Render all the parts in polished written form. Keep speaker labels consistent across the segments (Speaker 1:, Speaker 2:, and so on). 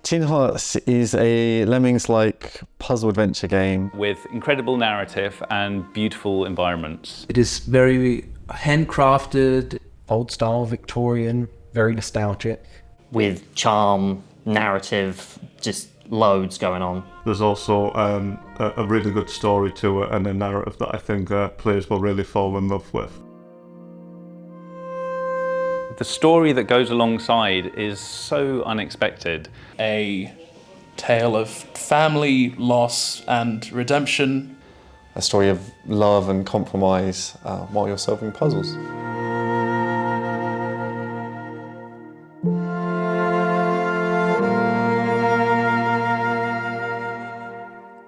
Speaker 1: Tin Hearts is a Lemmings-like puzzle adventure game
Speaker 2: with incredible narrative and beautiful environments.
Speaker 3: It is very handcrafted,
Speaker 4: old-style Victorian, very nostalgic.
Speaker 5: With charm, narrative, just loads going on.
Speaker 6: There's also a really good story to it and a narrative that I think players will really fall in love with.
Speaker 2: The story that goes alongside is so unexpected.
Speaker 7: A tale of family, loss and redemption.
Speaker 8: A story of love and compromise while you're solving puzzles.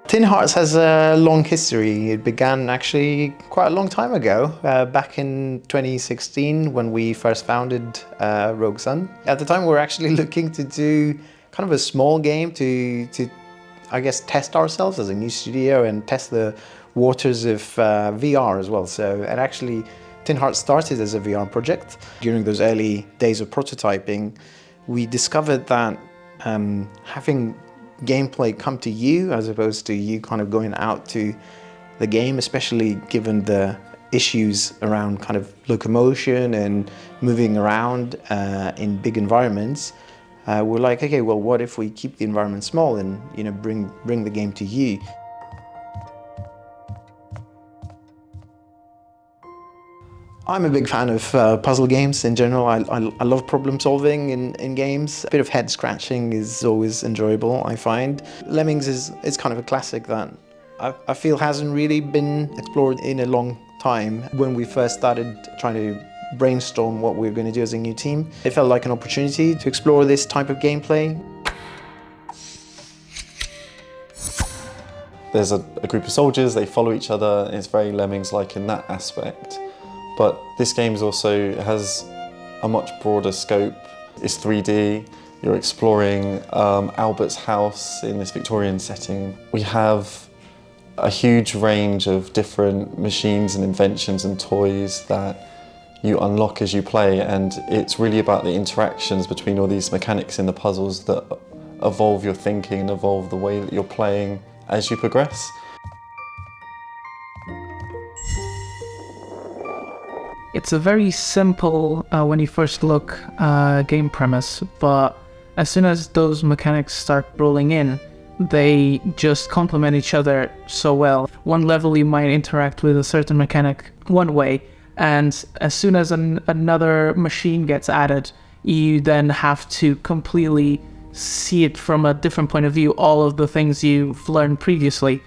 Speaker 9: Tin Hearts has a long history. It began actually quite a long time ago, back in 2016 when we first founded Rogue Sun. At the time we were actually looking to do kind of a small game to I guess test ourselves as a new studio and test the waters of VR as well. So and actually Tin Hearts started as a VR project. During those early days of prototyping, we discovered that having gameplay come to you as opposed to you kind of going out to the game, especially given the issues around kind of locomotion and moving around in big environments, we're like, okay, well, what if we keep the environment small and bring the game to you? I'm a big fan of puzzle games in general. I love problem solving in games. A bit of head scratching is always enjoyable, I find. Lemmings is kind of a classic that I feel hasn't really been explored in a long time. When we first started trying to brainstorm what we were going to do as a new team, it felt like an opportunity to explore this type of gameplay.
Speaker 8: There's a group of soldiers, they follow each other, and it's very Lemmings-like in that aspect. But this game also has a much broader scope. It's 3D, you're exploring Albert's house in this Victorian setting. We have a huge range of different machines and inventions and toys that you unlock as you play, and it's really about the interactions between all these mechanics in the puzzles that evolve your thinking and evolve the way that you're playing as you progress.
Speaker 10: It's a very simple, when you first look, game premise, but as soon as those mechanics start rolling in, they just complement each other so well. One level you might interact with a certain mechanic one way, and as soon as another machine gets added, you then have to completely see it from a different point of view, all of the things you've learned previously.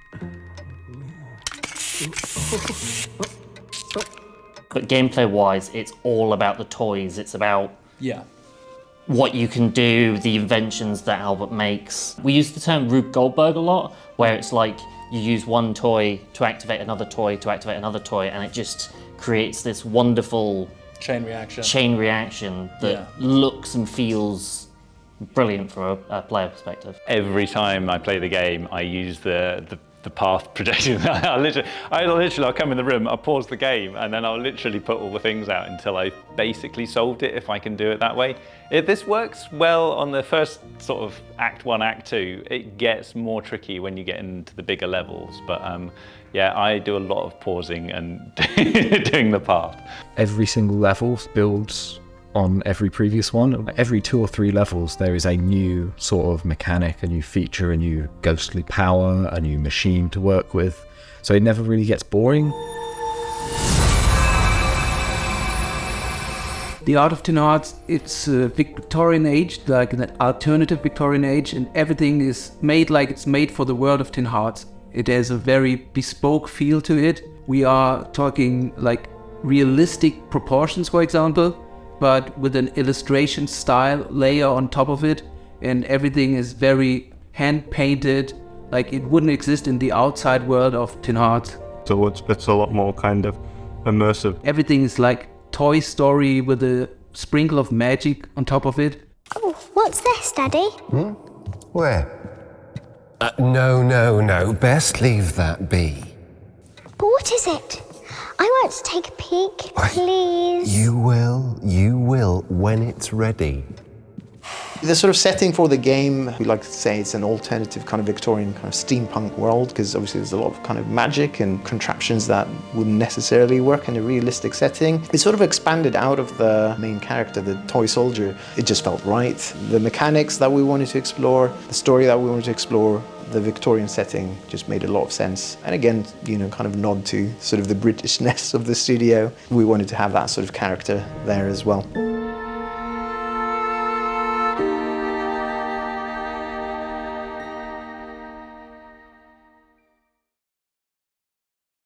Speaker 5: But gameplay-wise, it's all about the toys. It's about what you can do, the inventions that Albert makes. We use the term Rube Goldberg a lot, where it's like you use one toy to activate another toy to activate another toy, and it just creates this wonderful
Speaker 7: chain reaction
Speaker 5: that looks and feels brilliant from a player perspective.
Speaker 2: Every time I play the game, I use the path projection. I'll come in the room, I'll pause the game, and then I'll literally put all the things out until I basically solved it, if I can do it that way. This works well on the first sort of Act 1, Act 2. It gets more tricky when you get into the bigger levels, but yeah, I do a lot of pausing and doing the path.
Speaker 4: Every single level builds on every previous one. Every 2 or 3 levels there is a new sort of mechanic, a new feature, a new ghostly power, a new machine to work with. So it never really gets boring.
Speaker 3: The art of Tin Hearts, it's Victorian age, like an alternative Victorian age, and everything is made like it's made for the world of Tin Hearts. It has a very bespoke feel to it. We are talking like realistic proportions, for example, but with an illustration style layer on top of it, and everything is very hand-painted, like it wouldn't exist in the outside world of Tin Hearts.
Speaker 6: So it's a lot more kind of immersive.
Speaker 3: Everything is like Toy Story with a sprinkle of magic on top of it.
Speaker 11: Oh, what's this, Daddy?
Speaker 12: Where? No, best leave that be.
Speaker 11: But what is it? I want to take a peek, please.
Speaker 12: You will, when it's ready.
Speaker 9: The sort of setting for the game, we like to say it's an alternative kind of Victorian kind of steampunk world, because obviously there's a lot of kind of magic and contraptions that wouldn't necessarily work in a realistic setting. It sort of expanded out of the main character, the toy soldier. It just felt right. The mechanics that we wanted to explore, the story that we wanted to explore, the Victorian setting just made a lot of sense. And again, you know, kind of nod to sort of the Britishness of the studio. We wanted to have that sort of character there as well.